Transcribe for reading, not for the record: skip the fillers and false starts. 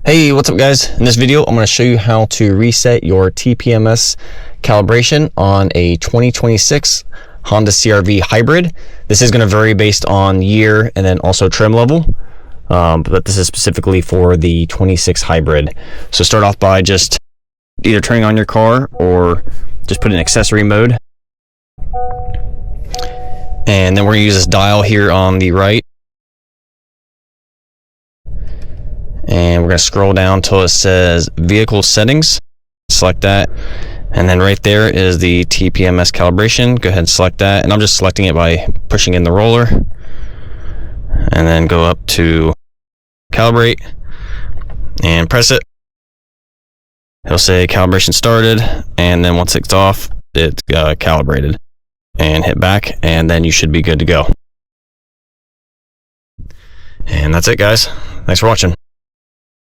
Hey, what's up guys? In this video, I'm going to show you how to reset your TPMS calibration on a 2026 Honda CRV hybrid. This is going to vary based on year and then also trim level, but this is specifically for the 26 hybrid. So start off by just either turning on your car or just put in accessory mode. And then we're going to use this dial here on the right. And we're going to scroll down till it says vehicle settings. Select that, and then right there is the TPMS calibration. Go ahead and select that, and I'm just selecting it by pushing in the roller, and then go up to calibrate and press it. It'll say calibration started, and then once it's off, it's calibrated. And hit back, and then you should be good to go. And that's it guys. Thanks for watching.